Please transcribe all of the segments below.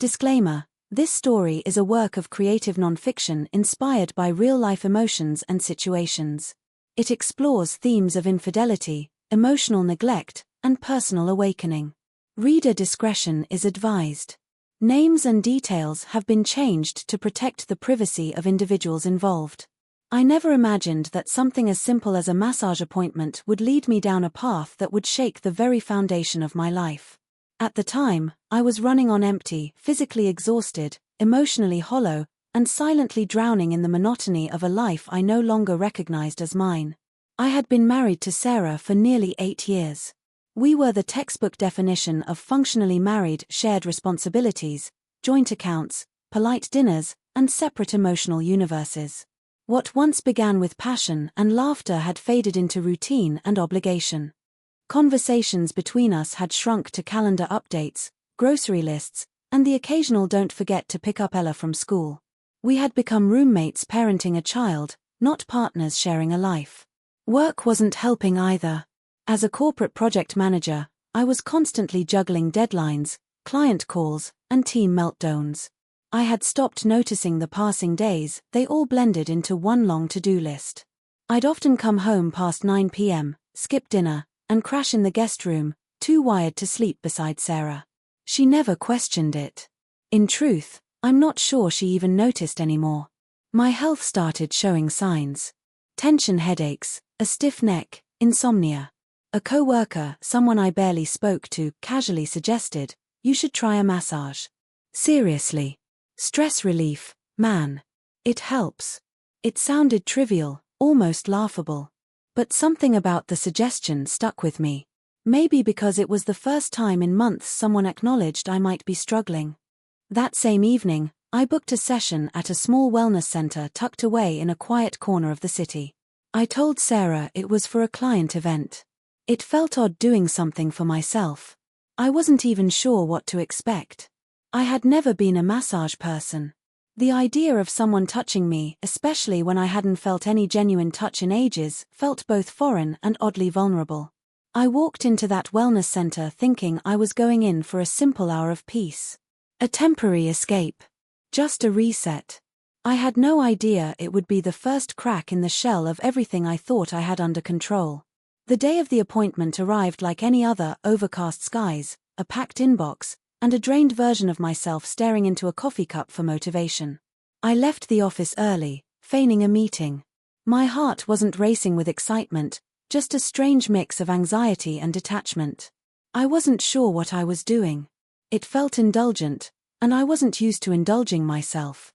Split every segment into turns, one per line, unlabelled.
Disclaimer: this story is a work of creative nonfiction inspired by real-life emotions and situations. It explores themes of infidelity, emotional neglect, and personal awakening. Reader discretion is advised. Names and details have been changed to protect the privacy of individuals involved. I never imagined that something as simple as a massage appointment would lead me down a path that would shake the very foundation of my life. At the time, I was running on empty, physically exhausted, emotionally hollow, and silently drowning in the monotony of a life I no longer recognized as mine. I had been married to Sarah for nearly 8 years. We were the textbook definition of functionally married, shared responsibilities, joint accounts, polite dinners, and separate emotional universes. What once began with passion and laughter had faded into routine and obligation. Conversations between us had shrunk to calendar updates, grocery lists, and the occasional "don't forget to pick up Ella from school." We had become roommates parenting a child, not partners sharing a life. Work wasn't helping either. As a corporate project manager, I was constantly juggling deadlines, client calls, and team meltdowns. I had stopped noticing the passing days; they all blended into one long to-do list. I'd often come home past 9 p.m., skip dinner, and crash in the guest room, too wired to sleep beside Sarah. She never questioned it. In truth, I'm not sure she even noticed anymore. My health started showing signs. Tension headaches, a stiff neck, insomnia. A co-worker, someone I barely spoke to, casually suggested, "You should try a massage." Seriously. Stress relief, man. It helps. It sounded trivial, almost laughable. But something about the suggestion stuck with me. Maybe because it was the first time in months someone acknowledged I might be struggling. That same evening, I booked a session at a small wellness center tucked away in a quiet corner of the city. I told Sarah it was for a client event. It felt odd doing something for myself. I wasn't even sure what to expect. I had never been a massage person. The idea of someone touching me, especially when I hadn't felt any genuine touch in ages, felt both foreign and oddly vulnerable. I walked into that wellness center thinking I was going in for a simple hour of peace. A temporary escape. Just a reset. I had no idea it would be the first crack in the shell of everything I thought I had under control. The day of the appointment arrived like any other: overcast skies, a packed inbox, and a drained version of myself staring into a coffee cup for motivation. I left the office early, feigning a meeting. My heart wasn't racing with excitement, just a strange mix of anxiety and detachment. I wasn't sure what I was doing. It felt indulgent, and I wasn't used to indulging myself.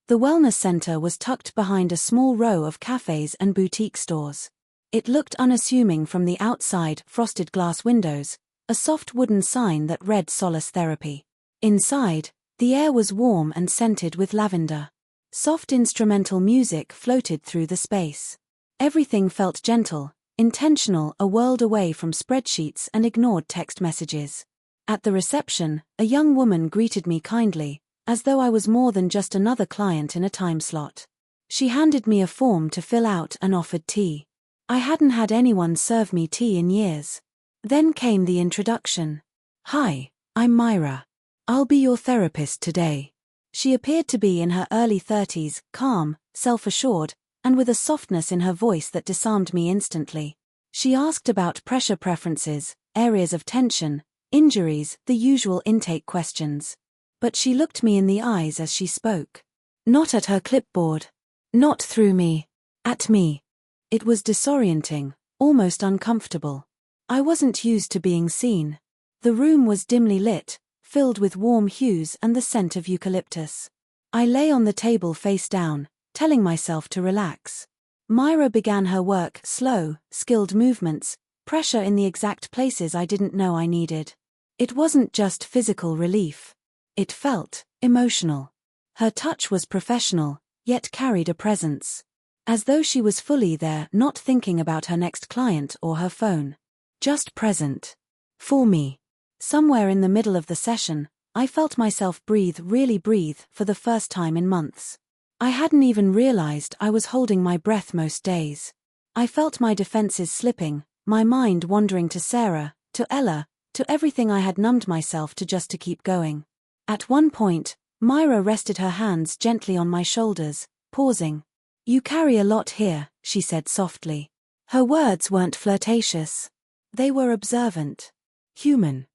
The wellness center was tucked behind a small row of cafes and boutique stores. It looked unassuming from the outside: frosted glass windows, a soft wooden sign that read "Solace Therapy." Inside, the air was warm and scented with lavender. Soft instrumental music floated through the space. Everything felt gentle, intentional, a world away from spreadsheets and ignored text messages. At the reception, a young woman greeted me kindly, as though I was more than just another client in a time slot. She handed me a form to fill out and offered tea. I hadn't had anyone serve me tea in years. Then came the introduction. "Hi, I'm Myra. I'll be your therapist today." She appeared to be in her early 30s, calm, self-assured, and with a softness in her voice that disarmed me instantly. She asked about pressure preferences, areas of tension, injuries, the usual intake questions. But she looked me in the eyes as she spoke. Not at her clipboard. Not through me. At me. It was disorienting, almost uncomfortable. I wasn't used to being seen. The room was dimly lit, filled with warm hues and the scent of eucalyptus. I lay on the table face down, telling myself to relax. Myra began her work: slow, skilled movements, pressure in the exact places I didn't know I needed. It wasn't just physical relief. It felt emotional. Her touch was professional, yet carried a presence. As though she was fully there, not thinking about her next client or her phone. Just present. For me. Somewhere in the middle of the session, I felt myself breathe, really breathe, for the first time in months. I hadn't even realized I was holding my breath most days. I felt my defenses slipping, my mind wandering to Sarah, to Ella, to everything I had numbed myself to just to keep going. At one point, Myra rested her hands gently on my shoulders, pausing. "You carry a lot here," she said softly. Her words weren't flirtatious. They were observant. Human.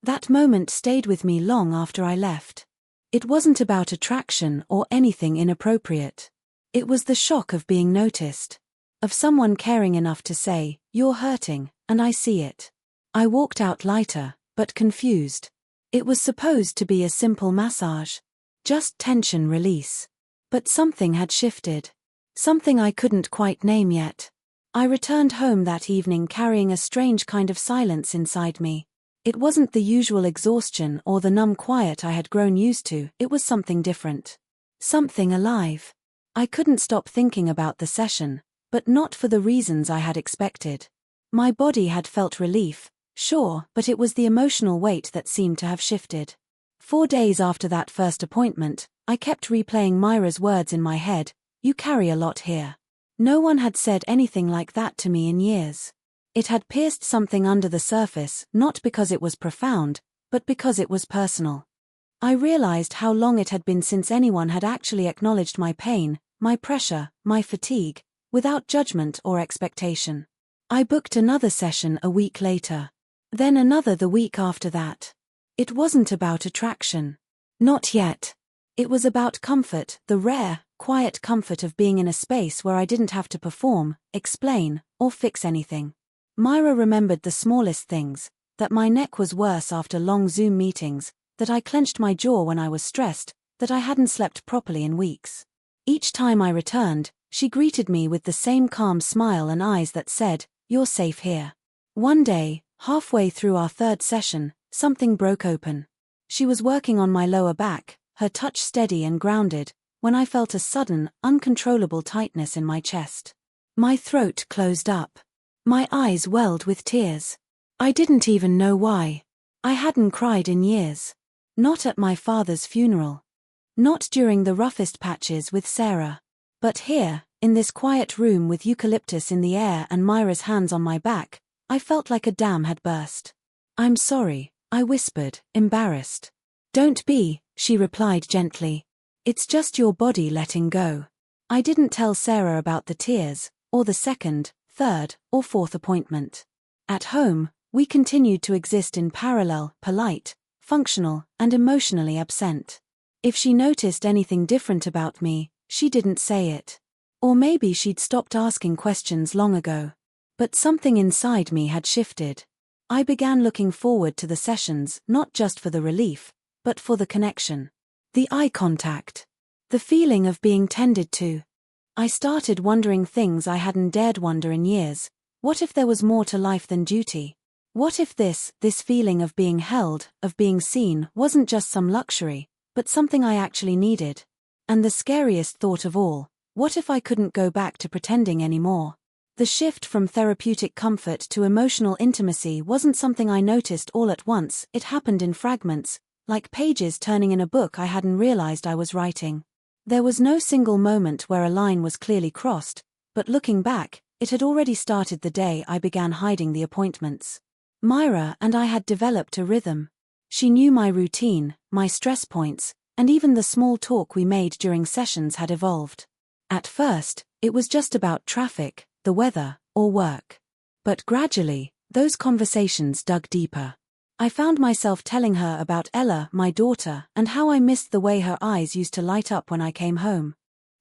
That moment stayed with me long after I left. It wasn't about attraction or anything inappropriate. It was the shock of being noticed. Of someone caring enough to say, "You're hurting, and I see it." I walked out lighter, but confused. It was supposed to be a simple massage. Just tension release. But something had shifted. Something I couldn't quite name yet. I returned home that evening carrying a strange kind of silence inside me. It wasn't the usual exhaustion or the numb quiet I had grown used to, it was something different. Something alive. I couldn't stop thinking about the session, but not for the reasons I had expected. My body had felt relief, sure, but it was the emotional weight that seemed to have shifted. 4 days after that first appointment, I kept replaying Myra's words in my head, "You carry a lot here." No one had said anything like that to me in years. It had pierced something under the surface, not because it was profound, but because it was personal. I realized how long it had been since anyone had actually acknowledged my pain, my pressure, my fatigue, without judgment or expectation. I booked another session a week later. Then another the week after that. It wasn't about attraction. Not yet. It was about comfort, the rare, quiet comfort of being in a space where I didn't have to perform, explain, or fix anything. Myra remembered the smallest things, that my neck was worse after long Zoom meetings, that I clenched my jaw when I was stressed, that I hadn't slept properly in weeks. Each time I returned, she greeted me with the same calm smile and eyes that said, "You're safe here." One day, halfway through our third session, something broke open. She was working on my lower back, her touch steady and grounded, when I felt a sudden, uncontrollable tightness in my chest. My throat closed up. My eyes welled with tears. I didn't even know why. I hadn't cried in years. Not at my father's funeral. Not during the roughest patches with Sarah. But here, in this quiet room with eucalyptus in the air and Myra's hands on my back, I felt like a dam had burst. "I'm sorry," I whispered, embarrassed. "Don't be," she replied gently. "It's just your body letting go." I didn't tell Sarah about the tears, or the second, third, or fourth appointment. At home, we continued to exist in parallel, polite, functional, and emotionally absent. If she noticed anything different about me, she didn't say it. Or maybe she'd stopped asking questions long ago. But something inside me had shifted. I began looking forward to the sessions, not just for the relief, but for the connection. The eye contact. The feeling of being tended to. I started wondering things I hadn't dared wonder in years. What if there was more to life than duty? What if this feeling of being held, of being seen, wasn't just some luxury, but something I actually needed? And the scariest thought of all, what if I couldn't go back to pretending anymore? The shift from therapeutic comfort to emotional intimacy wasn't something I noticed all at once, it happened in fragments, like pages turning in a book I hadn't realized I was writing. There was no single moment where a line was clearly crossed, but looking back, it had already started the day I began hiding the appointments. Myra and I had developed a rhythm. She knew my routine, my stress points, and even the small talk we made during sessions had evolved. At first, it was just about traffic, the weather, or work. But gradually, those conversations dug deeper. I found myself telling her about Ella, my daughter, and how I missed the way her eyes used to light up when I came home.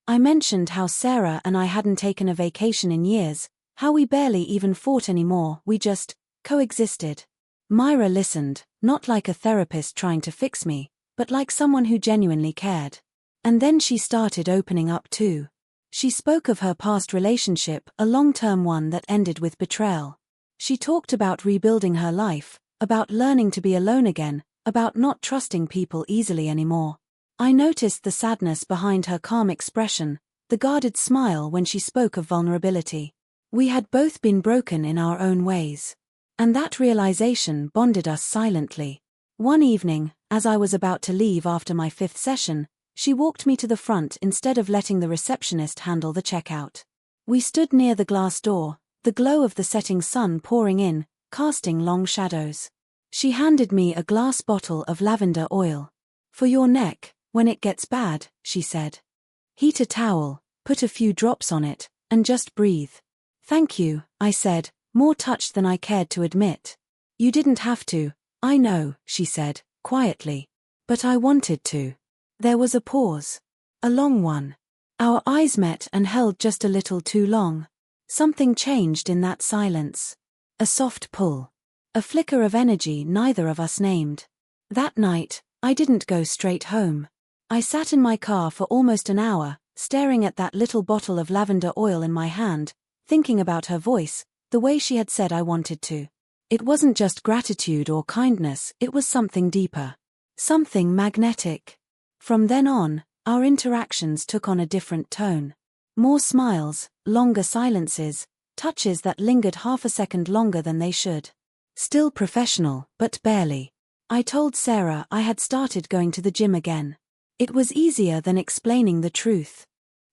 I mentioned how Sarah and I hadn't taken a vacation in years, how we barely even fought anymore, we just coexisted. Myra listened, not like a therapist trying to fix me, but like someone who genuinely cared. And then she started opening up too. She spoke of her past relationship, a long-term one that ended with betrayal. She talked about rebuilding her life, about learning to be alone again, about not trusting people easily anymore. I noticed the sadness behind her calm expression, the guarded smile when she spoke of vulnerability. We had both been broken in our own ways. And that realization bonded us silently. One evening, as I was about to leave after my 5th session, she walked me to the front instead of letting the receptionist handle the checkout. We stood near the glass door, the glow of the setting sun pouring in, casting long shadows. She handed me a glass bottle of lavender oil. For your neck, when it gets bad, she said. Heat a towel, put a few drops on it, and just breathe. Thank you, I said, more touched than I cared to admit. You didn't have to, I know, she said, quietly. But I wanted to. There was a pause. A long one. Our eyes met and held just a little too long. Something changed in that silence. A soft pull. A flicker of energy neither of us named. That night, I didn't go straight home. I sat in my car for almost an hour, staring at that little bottle of lavender oil in my hand, thinking about her voice, the way she had said I wanted to. It wasn't just gratitude or kindness, it was something deeper. Something magnetic. From then on, our interactions took on a different tone. More smiles, longer silences, touches that lingered half a second longer than they should. Still professional, but barely. I told Sarah I had started going to the gym again. It was easier than explaining the truth.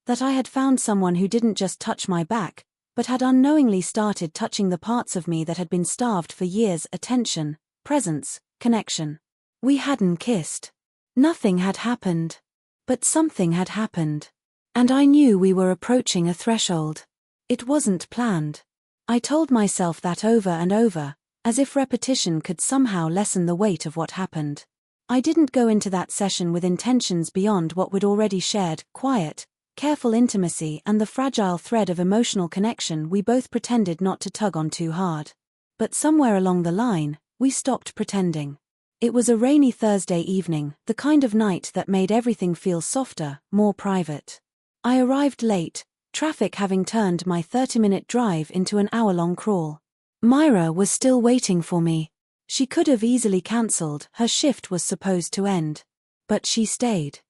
That I had found someone who didn't just touch my back, but had unknowingly started touching the parts of me that had been starved for years: attention, presence, connection. We hadn't kissed. Nothing had happened. But something had happened. And I knew we were approaching a threshold. It wasn't planned. I told myself that over and over, as if repetition could somehow lessen the weight of what happened. I didn't go into that session with intentions beyond what we'd already shared: quiet, careful intimacy and the fragile thread of emotional connection we both pretended not to tug on too hard. But somewhere along the line, we stopped pretending. It was a rainy Thursday evening, the kind of night that made everything feel softer, more private. I arrived late, traffic having turned my 30-minute drive into an hour-long crawl. Myra was still waiting for me. She could have easily cancelled, her shift was supposed to end. But she stayed.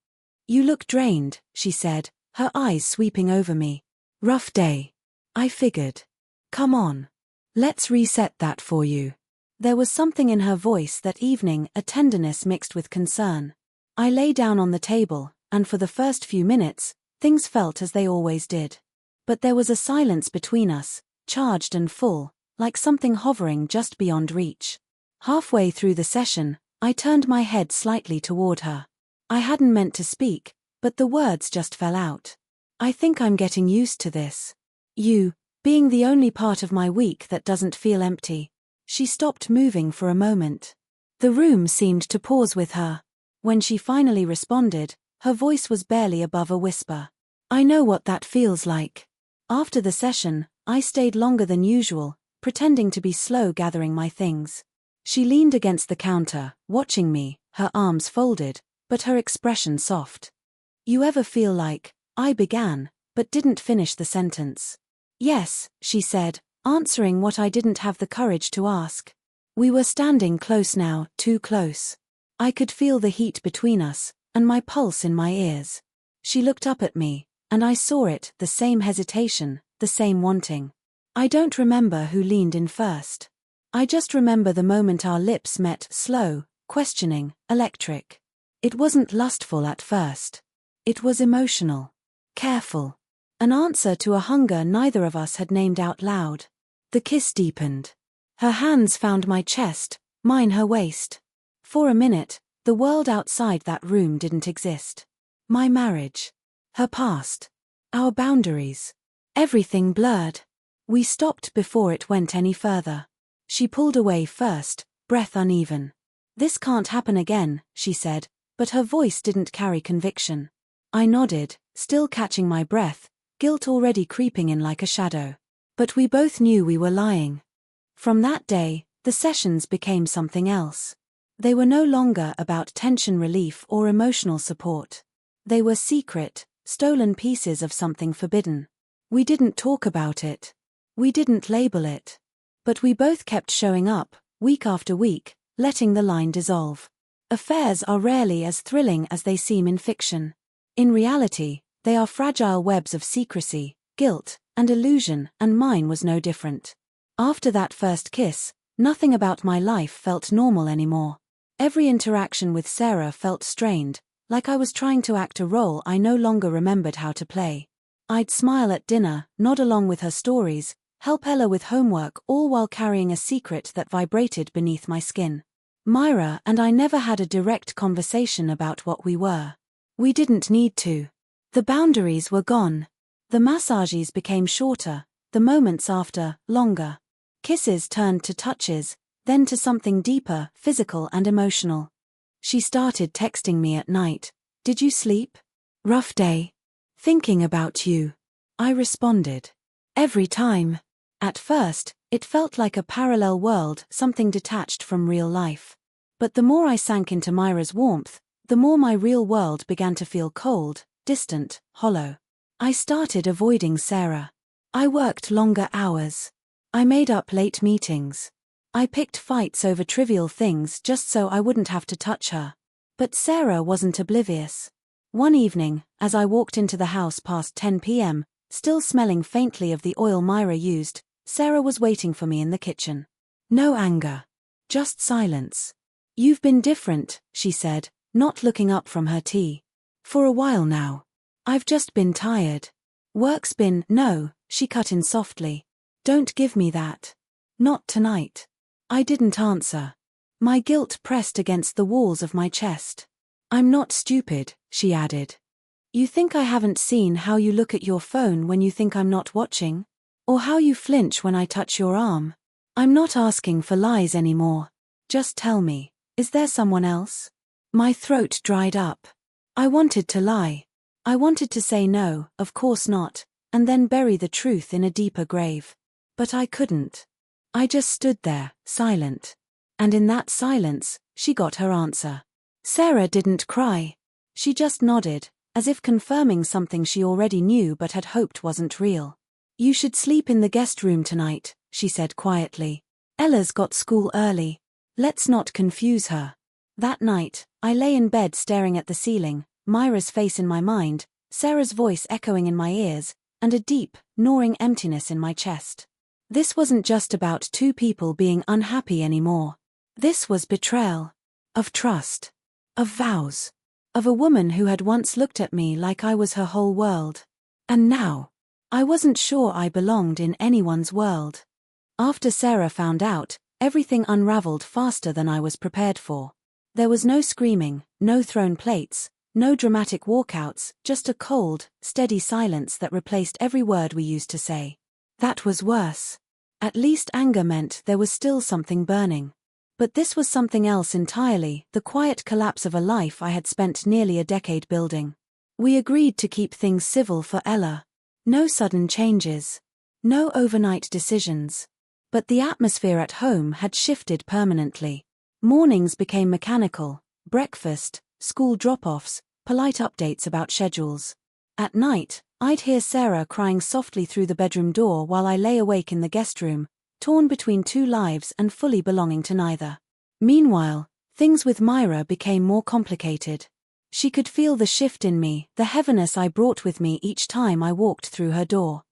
You look drained, she said, her eyes sweeping over me. Rough day. I figured. Come on. Let's reset that for you. There was something in her voice that evening, a tenderness mixed with concern. I lay down on the table, and for the first few minutes, things felt as they always did. But there was a silence between us, charged and full, like something hovering just beyond reach. Halfway through the session, I turned my head slightly toward her. I hadn't meant to speak, but the words just fell out. I think I'm getting used to this. You, being the only part of my week that doesn't feel empty. She stopped moving for a moment. The room seemed to pause with her. When she finally responded, her voice was barely above a whisper. I know what that feels like. After the session, I stayed longer than usual, pretending to be slow gathering my things. She leaned against the counter, watching me, her arms folded, but her expression soft. You ever feel like, I began, but didn't finish the sentence? Yes, she said, answering what I didn't have the courage to ask. We were standing close now, too close. I could feel the heat between us, and my pulse in my ears. She looked up at me, and I saw it, the same hesitation, the same wanting. I don't remember who leaned in first. I just remember the moment our lips met, slow, questioning, electric. It wasn't lustful at first. It was emotional. Careful. An answer to a hunger neither of us had named out loud. The kiss deepened. Her hands found my chest, mine her waist. For a minute, the world outside that room didn't exist. My marriage. Her past. Our boundaries. Everything blurred. We stopped before it went any further. She pulled away first, breath uneven. This can't happen again, she said, but her voice didn't carry conviction. I nodded, still catching my breath, guilt already creeping in like a shadow. But we both knew we were lying. From that day, the sessions became something else. They were no longer about tension relief or emotional support. They were secret, stolen pieces of something forbidden. We didn't talk about it. We didn't label it. But we both kept showing up, week after week, letting the line dissolve. Affairs are rarely as thrilling as they seem in fiction. In reality, they are fragile webs of secrecy, guilt, and illusion, and mine was no different. After that first kiss, nothing about my life felt normal anymore. Every interaction with Sarah felt strained, like I was trying to act a role I no longer remembered how to play. I'd smile at dinner, nod along with her stories, help Ella with homework, all while carrying a secret that vibrated beneath my skin. Myra and I never had a direct conversation about what we were. We didn't need to. The boundaries were gone. The massages became shorter, the moments after, longer. Kisses turned to touches, then to something deeper, physical and emotional. She started texting me at night. "Did you sleep? Rough day. Thinking about you." I responded. Every time. At first, it felt like a parallel world, something detached from real life. But the more I sank into Myra's warmth, the more my real world began to feel cold, distant, hollow. I started avoiding Sarah. I worked longer hours. I made up late meetings. I picked fights over trivial things just so I wouldn't have to touch her. But Sarah wasn't oblivious. One evening, as I walked into the house past 10 p.m., still smelling faintly of the oil Myra used, Sarah was waiting for me in the kitchen. No anger. Just silence. "You've been different," she said, not looking up from her tea. "For a while now. I've just been tired." "Work's been—" "No," she cut in softly. "Don't give me that. Not tonight." I didn't answer. My guilt pressed against the walls of my chest. "I'm not stupid," she added. "You think I haven't seen how you look at your phone when you think I'm not watching? Or how you flinch when I touch your arm? I'm not asking for lies anymore. Just tell me, is there someone else?" My throat dried up. I wanted to lie. I wanted to say no, of course not, and then bury the truth in a deeper grave. But I couldn't. I just stood there, silent. And in that silence, she got her answer. Sarah didn't cry. She just nodded, as if confirming something she already knew but had hoped wasn't real. "You should sleep in the guest room tonight," she said quietly. "Ella's got school early. Let's not confuse her." That night, I lay in bed staring at the ceiling, Myra's face in my mind, Sarah's voice echoing in my ears, and a deep, gnawing emptiness in my chest. This wasn't just about two people being unhappy anymore. This was betrayal. Of trust. Of vows. Of a woman who had once looked at me like I was her whole world. And now, I wasn't sure I belonged in anyone's world. After Sarah found out, everything unraveled faster than I was prepared for. There was no screaming, no thrown plates, no dramatic walkouts, just a cold, steady silence that replaced every word we used to say. That was worse. At least anger meant there was still something burning. But this was something else entirely, the quiet collapse of a life I had spent nearly a decade building. We agreed to keep things civil for Ella. No sudden changes. No overnight decisions. But the atmosphere at home had shifted permanently. Mornings became mechanical, breakfast, school drop-offs, polite updates about schedules. At night, I'd hear Sarah crying softly through the bedroom door while I lay awake in the guest room, torn between two lives and fully belonging to neither. Meanwhile, things with Myra became more complicated. She could feel the shift in me, the heaviness I brought with me each time I walked through her door.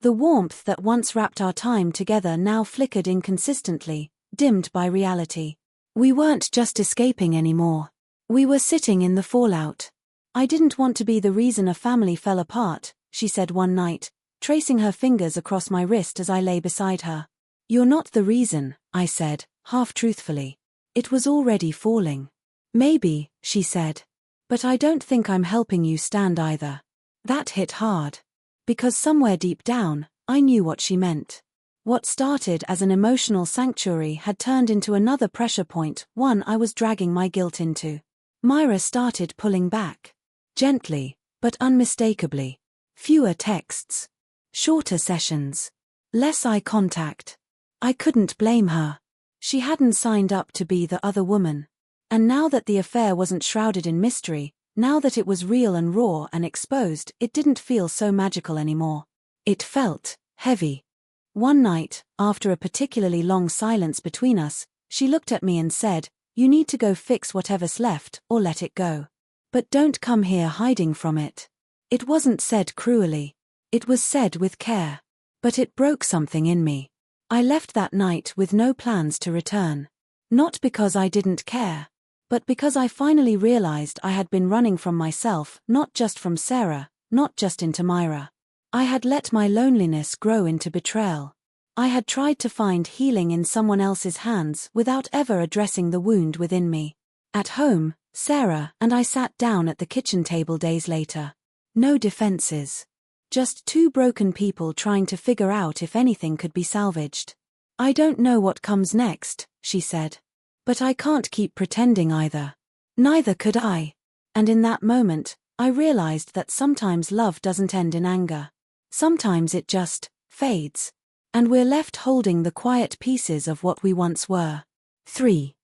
The warmth that once wrapped our time together now flickered inconsistently, dimmed by reality. We weren't just escaping anymore. We were sitting in the fallout. "I didn't want to be the reason a family fell apart," she said one night, tracing her fingers across my wrist as I lay beside her. "You're not the reason," I said, half-truthfully. "It was already falling." "Maybe," she said. "But I don't think I'm helping you stand either." That hit hard. Because somewhere deep down, I knew what she meant. What started as an emotional sanctuary had turned into another pressure point, one I was dragging my guilt into. Myra started pulling back. Gently, but unmistakably. Fewer texts. Shorter sessions. Less eye contact. I couldn't blame her. She hadn't signed up to be the other woman. And now that the affair wasn't shrouded in mystery, now that it was real and raw and exposed, it didn't feel so magical anymore. It felt heavy. One night, after a particularly long silence between us, she looked at me and said, "You need to go fix whatever's left, or let it go. But don't come here hiding from it." It wasn't said cruelly. It was said with care. But it broke something in me. I left that night with no plans to return. Not because I didn't care. But because I finally realized I had been running from myself, not just from Sarah, not just into Myra. I had let my loneliness grow into betrayal. I had tried to find healing in someone else's hands without ever addressing the wound within me. At home, Sarah and I sat down at the kitchen table days later. No defenses. Just two broken people trying to figure out if anything could be salvaged. I don't know what comes next, she said. But I can't keep pretending either. Neither could I. And in that moment, I realized that sometimes love doesn't end in anger. Sometimes it just fades. And we're left holding the quiet pieces of what we once were. 3.